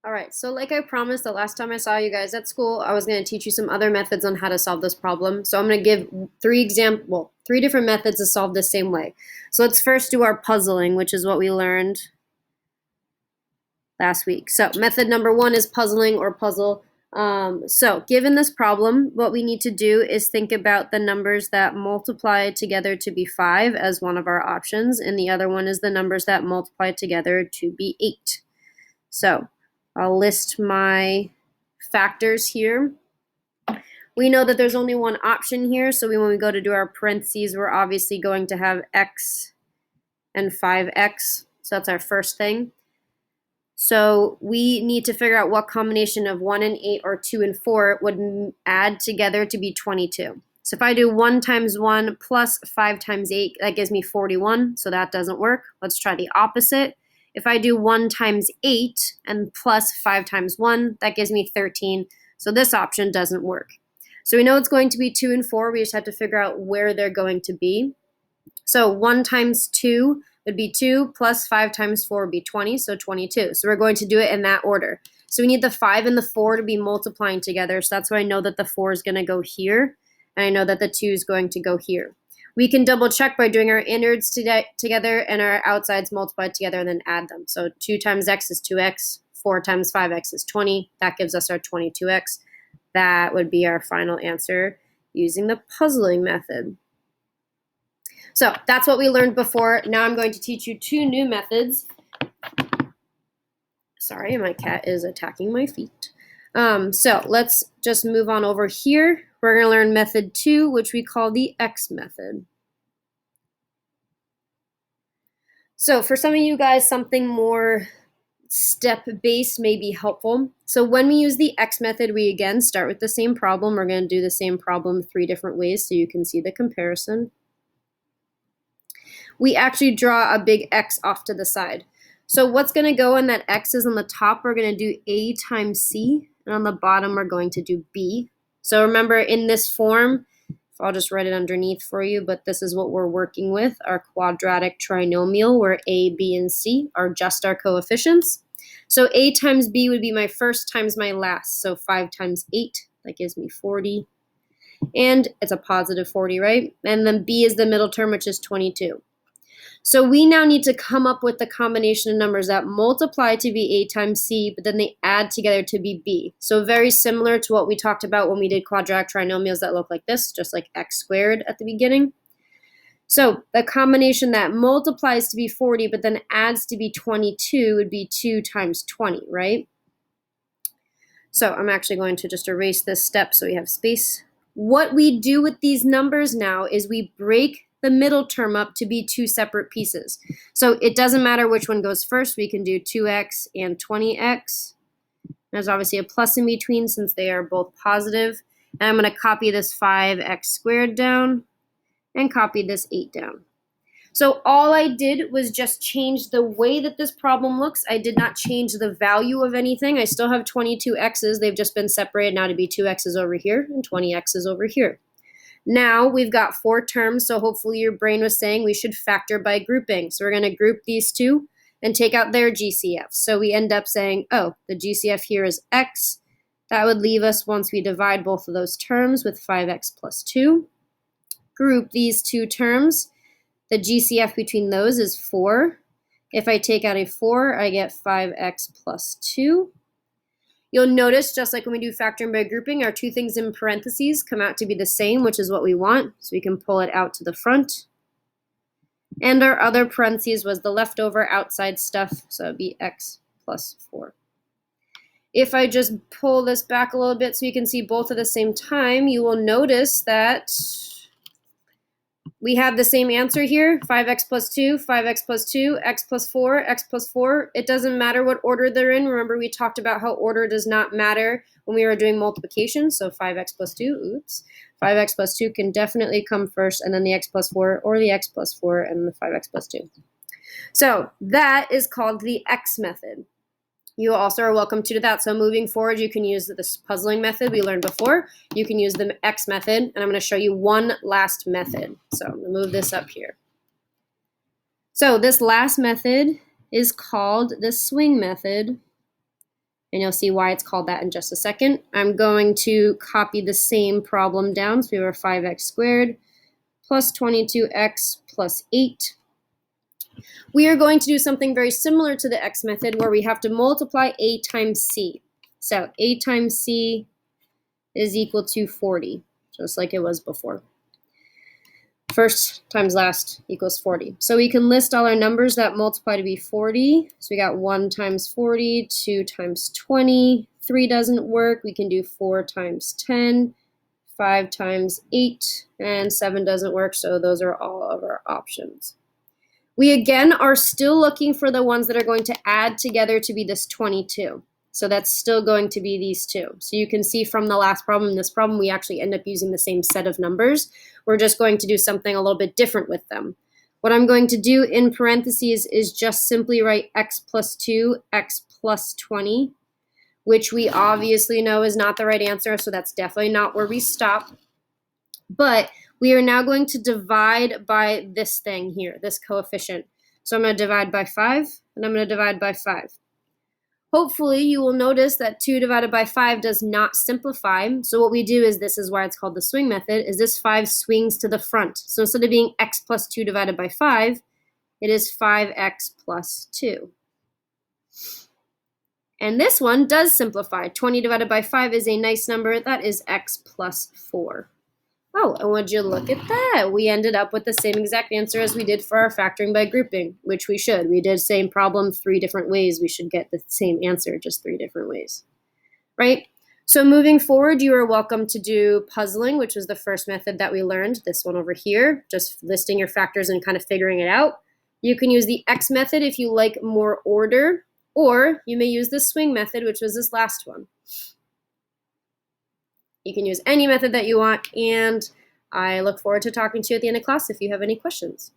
All right, so like I promised the last time I saw you guys at school, I was going to teach you some other methods on how to solve this problem. So I'm going to give three different methods to solve the same way. So let's first do our puzzling, which is what we learned last week. So method number one is puzzling or puzzle. So given this problem, what we need to do is think about the numbers that multiply together to be 5 as one of our options, and the other one is the numbers that multiply together to be 8. So I'll list my factors here. We know that there's only one option here, so when we go to do our parentheses, we're obviously going to have x and 5x. So that's our first thing. So we need to figure out what combination of 1 and 8 or 2 and 4 would add together to be 22. So if I do 1 times 1 plus 5 times 8, that gives me 41, so that doesn't work. Let's try the opposite. If I do 1 times 8 and plus 5 times 1, that gives me 13. So this option doesn't work. So we know it's going to be 2 and 4. We just have to figure out where they're going to be. So 1 times 2 would be 2, plus 5 times 4 would be 20, so 22. So we're going to do it in that order. So we need the 5 and the 4 to be multiplying together. So that's why I know that the 4 is going to go here, and I know that the 2 is going to go here. We can double check by doing our innards together and our outsides multiplied together and then add them. So 2 times x is 2x, 4 times 5x is 20. That gives us our 22x. That would be our final answer using the puzzling method. So that's what we learned before. Now I'm going to teach you 2 new methods. Sorry, my cat is attacking my feet. So let's just move on over here. We're going to learn method 2, which we call the X method. So for some of you guys, something more step-based may be helpful. So when we use the X method, we again start with the same problem. We're going to do the same problem 3 different ways so you can see the comparison. We actually draw a big X off to the side. So what's going to go in that X is on the top, we're going to do A times C, and on the bottom, we're going to do B. So remember, in this form, I'll just write it underneath for you, but this is what we're working with, our quadratic trinomial, where A, B, and C are just our coefficients. So A times B would be my first times my last, so 5 times 8, that gives me 40. And it's a positive 40, right? And then B is the middle term, which is 22. So we now need to come up with the combination of numbers that multiply to be A times C, but then they add together to be B. So very similar to what we talked about when we did quadratic trinomials that look like this, just like x squared at the beginning. So the combination that multiplies to be 40, but then adds to be 22 would be 2 times 20, right? So I'm actually going to just erase this step so we have space. What we do with these numbers now is we break the middle term up to be 2 separate pieces. So it doesn't matter which one goes first. We can do 2x and 20x. There's obviously a plus in between since they are both positive. And I'm going to copy this 5x squared down and copy this 8 down. So all I did was just change the way that this problem looks. I did not change the value of anything. I still have 22 x's. They've just been separated now to be 2 x's over here and 20 x's over here. Now we've got 4 terms, so hopefully your brain was saying we should factor by grouping. So we're going to group these 2 and take out their GCF. So we end up saying, oh, the GCF here is x. That would leave us, once we divide both of those terms, with 5x plus 2. Group these 2 terms. The GCF between those is 4. If I take out a 4, I get 5x plus 2. You'll notice, just like when we do factoring by grouping, our 2 things in parentheses come out to be the same, which is what we want. So we can pull it out to the front. And our other parentheses was the leftover outside stuff, so it would be x plus 4. If I just pull this back a little bit so you can see both at the same time, you will notice that we have the same answer here, 5x plus 2, 5x plus 2, x plus 4, x plus 4. It doesn't matter what order they're in. Remember, we talked about how order does not matter when we were doing multiplication. So 5x plus 2, 5x plus 2 can definitely come first, and then the x plus 4, or the x plus 4, and the 5x plus 2. So that is called the X method. You also are welcome to do that. So moving forward, you can use this puzzling method we learned before. You can use the X method, and I'm going to show you one last method. So I'm going to move this up here. So this last method is called the swing method, And you'll see why it's called that in just a second. I'm going to copy the same problem down. So we have our 5x squared plus 22x plus 8. We are going to do something very similar to the x method where we have to multiply a times c. So a times c is equal to 40, just like it was before. First times last equals 40. So we can list all our numbers that multiply to be 40. So we got 1 times 40, 2 times 20, 3 doesn't work. We can do 4 times 10, 5 times 8, and 7 doesn't work. So those are all of our options. We again are still looking for the ones that are going to add together to be this 22. So that's still going to be these two. So you can see from the last problem and this problem, we actually end up using the same set of numbers. We're just going to do something a little bit different with them. What I'm going to do in parentheses is just simply write x plus 2, x plus 20, which we obviously know is not the right answer, so that's definitely not where we stop. But we are now going to divide by this thing here, this coefficient. So I'm going to divide by 5, and I'm going to divide by 5. Hopefully, you will notice that 2 divided by 5 does not simplify. So what we do is, this is why it's called the swing method, is this 5 swings to the front. So instead of being x plus 2 divided by 5, it is 5x plus 2. And this one does simplify. 20 divided by 5 is a nice number. That is x plus 4. Oh, and would you look at that? We ended up with the same exact answer as we did for our factoring by grouping, which we should. We did same problem 3 different ways. We should get the same answer, just 3 different ways, right? So moving forward, you are welcome to do puzzling, which was the first method that we learned, this one over here, just listing your factors and kind of figuring it out. You can use the X method if you like more order, or you may use the swing method, which was this last one. You can use any method that you want, and I look forward to talking to you at the end of class if you have any questions.